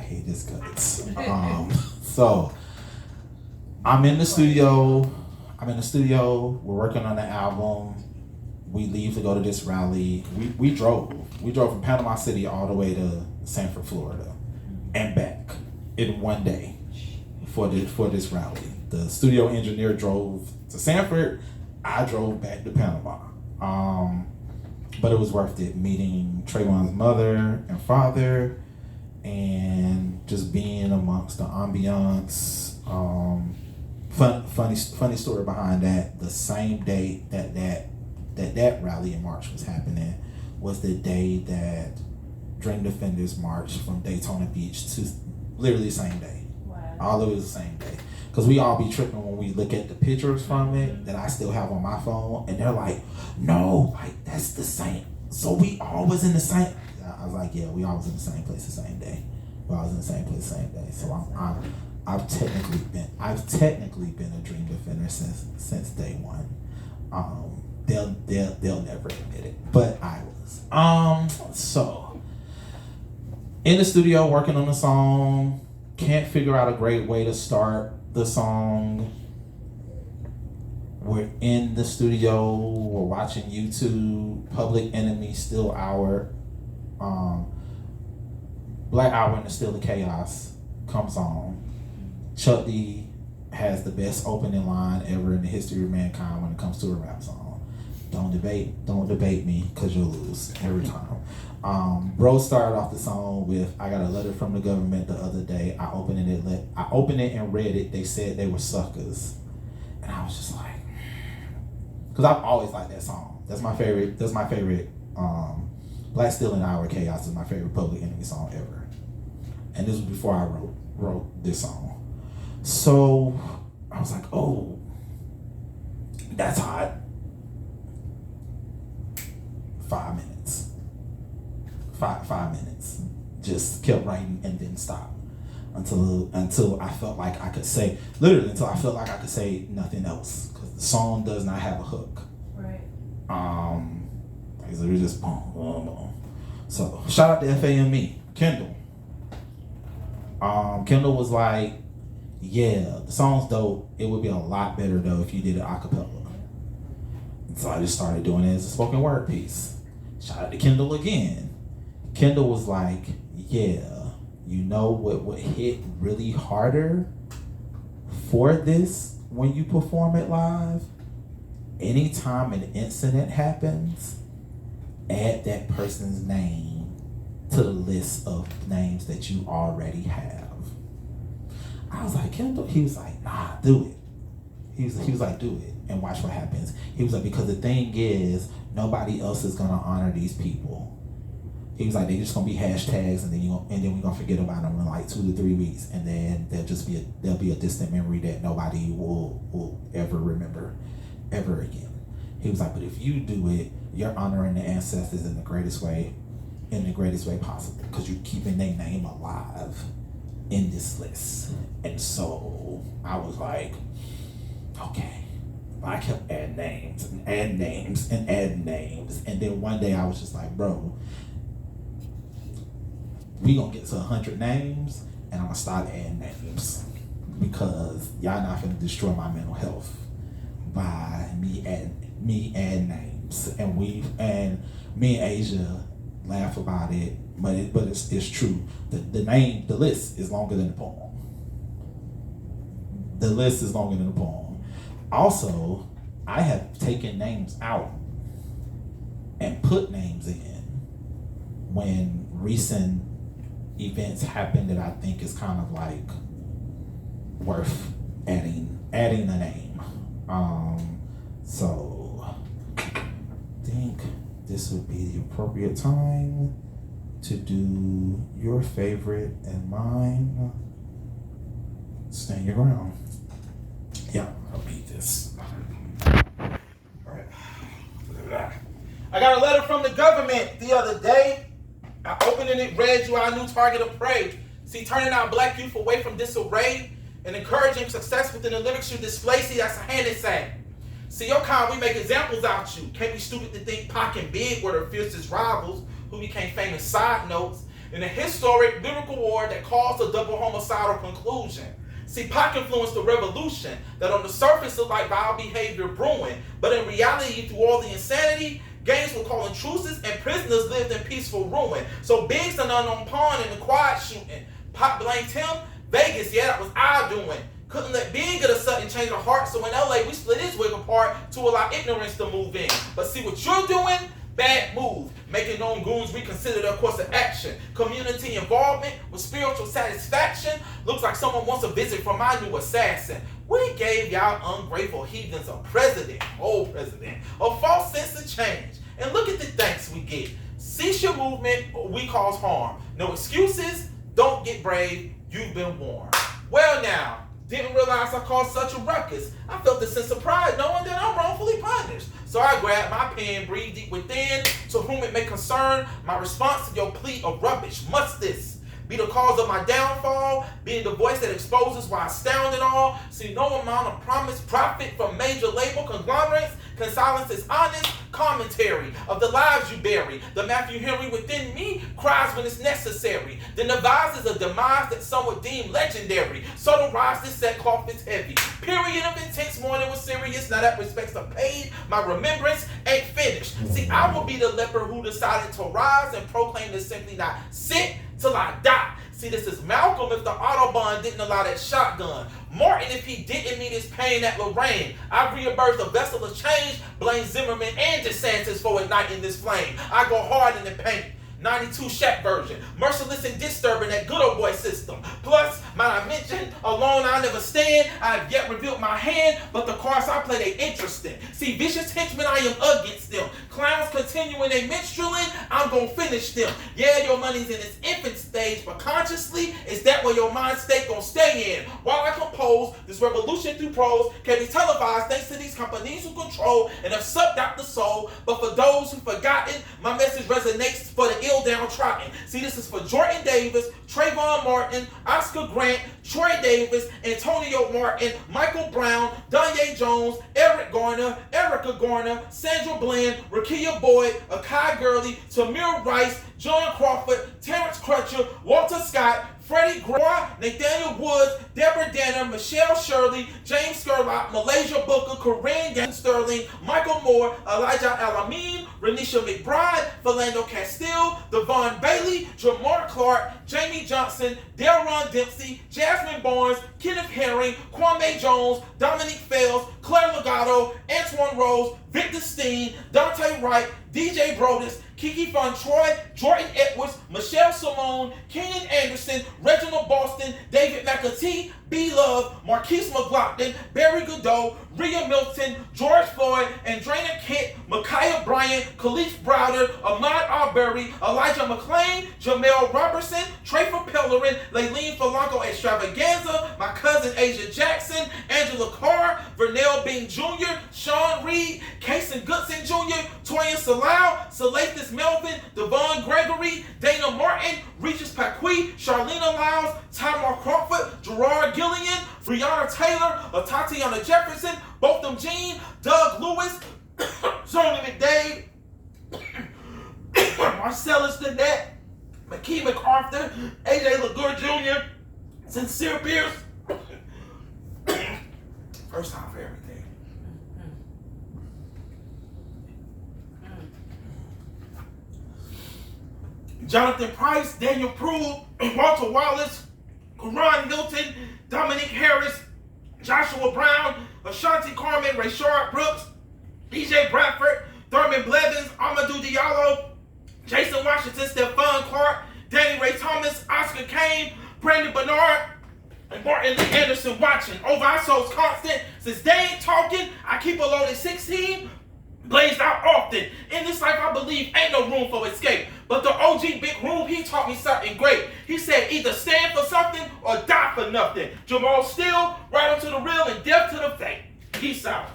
hate his guts. So I'm in the studio. We're working on the album. We leave to go to this rally. We drove from Panama City all the way to Sanford, Florida, and back in one day for this rally. The studio engineer drove to Sanford. I drove back to Panama. But it was worth it, meeting Trayvon's mother and father, and just being amongst the ambiance. Funny story behind that. The same day that rally in March was happening was the day that Dream Defenders marched from Daytona Beach to literally the same day. Wow. All of it was the same day. Because we all be tripping when we look at the pictures from it that I still have on my phone, and they're like, no, like that's the same. So we all was in the same. I was like, yeah, we all was in the same place the same day. We all was in the same place the same day. So I've technically been a Dream Defender since day one. They'll never admit it, but I was. So in the studio working on the song, can't figure out a great way to start the song. We're in the studio, we're watching YouTube, Public Enemy, Still Hour, Black Hour and the Still the Chaos comes on. Chuck D has the best opening line ever in the history of mankind when it comes to a rap song. Don't debate me, cause you'll lose every time. Bro started off the song with, I got a letter from the government the other day. I opened it and read it. They said they were suckers. And I was just like, cause I've always liked that song. That's my favorite. Black Steel and Hour Chaos is my favorite Public Enemy song ever. And this was before I wrote this song. So I was like, oh, that's hot. 5 minutes. Five minutes. Just kept writing and didn't stop until I felt like I could say, literally until I felt like I could say nothing else, because the song does not have a hook. Right. So we just boom, boom, boom. So shout out to FAME, Kendall. Kendall was like, yeah, the song's dope. It would be a lot better though if you did it a cappella. And so I just started doing it as a spoken word piece. Shout out to Kendall again. Kendall was like, yeah, you know what would hit really harder for this when you perform it live? Anytime an incident happens, add that person's name to the list of names that you already have. I was like, Kendall, he was like, nah, do it. He was like, do it and watch what happens. He was like, because the thing is, nobody else is gonna honor these people. He was like, they just gonna be hashtags, and then we're gonna forget about them in like 2 to 3 weeks, and then there'll be a distant memory that nobody will ever remember ever again. He was like, but if you do it, you're honoring the ancestors in the greatest way possible, because you're keeping their name alive in this list. And so I was like, okay. I kept adding names, and then one day I was just like, bro, we gonna get to 100 names, and I'm gonna start adding names, because y'all not gonna destroy my mental health by me adding names. And me and Asia laugh about it, but it's true. The list is longer than the poem. The list is longer than the poem. Also, I have taken names out and put names in when recent events happen that I think is kind of like worth adding a name. So I think this would be the appropriate time to do your favorite and mine. Stand your ground. Yeah, I'll beat this. All right. I got a letter from the government the other day. I opened it, read, you our new target of prey. See, turning our black youth away from disarray and encouraging success within the lyrics you display. See, that's a handicap. See, your kind, we make examples out you. Can't be stupid to think Pac and Big were their fiercest rivals who became famous side notes. in a historic lyrical war that caused a double homicidal conclusion. See, Pac influenced the revolution that on the surface looked like vile behavior brewing, but in reality, through all the insanity, gangs were calling truces and prisoners lived in peaceful ruin. So Biggs an unknown pawn in the quad shooting. Pac blamed him. Vegas, yeah, that was our doing. Couldn't let Big get a sudden change of heart, so in LA we split his wig apart to allow ignorance to move in. But see what you're doing? Bad move. Making known goons reconsider their course of action. Community involvement with spiritual satisfaction. Looks like someone wants a visit from my new assassin. We gave y'all ungrateful heathens a president, a false sense of change. And look at the thanks we get. Cease your movement or we cause harm. No excuses, don't get brave, you've been warned. Well now, didn't realize I caused such a ruckus. I felt a sense of pride knowing that I'm wrongfully punished. So I grabbed my pen, breathed deep within, to whom it may concern. My response to your plea of rubbish must this be the cause of my downfall, being the voice that exposes why I astound it all. See, no amount of promised profit from major label conglomerates can silence this honest commentary of the lives you bury. The Matthew Henry within me cries when it's necessary, then devises a demise that some would deem legendary. So the rise this sackcloth is heavy. Period of intense mourning was serious. Now that respects are paid, my remembrance ain't finished. See, I will be the leper who decided to rise and proclaim to simply not sit till I die. See, this is Malcolm if the Autobahn didn't allow that shotgun. Martin if he didn't meet his pain at Lorraine. I reimbursed a vessel of change, blame Zimmerman and DeSantis for igniting this flame. I go hard in the paint. 92 Shaq version, merciless and disturbing that good old boy system. Plus, might I mention, alone I never stand. I have yet revealed my hand, but the cards I play they interesting. See, vicious henchmen, I am against them. Clowns continuing they minstreling, I'm gonna finish them. Yeah, your money's in its infant stage, but consciously, is that where your mind state gonna stay in? While I compose, this revolution through prose can be televised thanks to these companies who control and have sucked out the soul. But for those who've forgotten, my message resonates for the downtrodden. See, this is for Jordan Davis, Trayvon Martin, Oscar Grant, Troy Davis, Antonio Martin, Michael Brown, Danye Jones, Eric Garner, Erica Garner, Sandra Bland, Rakia Boyd, Akai Gurley, Tamir Rice, John Crawford, Terrence Crutcher, Walter Scott, Freddie Groy, Nathaniel Woods, Deborah Danner, Michelle Shirley, James Skurlock, Malaysia Booker, Corinne Gann Sterling, Michael Moore, Elijah Alameen, Renisha McBride, Philando Castile, Devon Bailey, Jamar Clark, Jamie Johnson, Delron Dempsey, Jasmine Barnes, Kenneth Herring, Kwame Jones, Dominique Fels, Claire Legato, Antoine Rose, Victor Steen, Dante Wright, DJ Brodus, Kiki Von Troy, Jordan Edwards, Michelle Simone, Keenan Anderson, Reginald Boston, David McAtee, B. Love, Marquise McLaughlin, Barry Godot, Rhea Milton, George Floyd, Andrena Kent, Micaiah Bryant, Khalif Browder, Ahmad Arbery, Elijah McClain, Jamel Robertson, Trayfor Pellerin, Laylene Falanco Extravaganza, my cousin Asia Jackson, Angela Carr, Vernell Bean Jr., Sean Reed, Kason Goodson Jr., Toya Salau, Salathis Melvin, Devon Gregory, Dana Martin, Regis Paquis, Charlena Lyles, Tamar Crawford, Gerard Gillian, Breonna Taylor, Tatiana Jefferson, Botham Jean, Doug Lewis, Zoni McDade, Marcellus Danette, McKee MacArthur, AJ LaGour Jr., Sincere Pierce. First time for everything. Jonathan Price, Daniel Pruitt, Walter Wallace, Karan Hilton, Dominique Harris, Joshua Brown, Ashanti Carmen, Rayshard Brooks, DJ Bradford, Thurman Blevins, Amadou Diallo, Jason Washington, Stephon Clark, Danny Ray Thomas, Oscar Kane, Brandon Bernard, and Martin Lee Anderson watching. Over our souls constant. Since they ain't talking, I keep a loaded 16, blazed out often. In this life, I believe ain't no room for escape. But the OG Big Room, he taught me something great. He said either stand for something or die for nothing. Jamal STEELE, right onto the real and death to the fake. Peace out.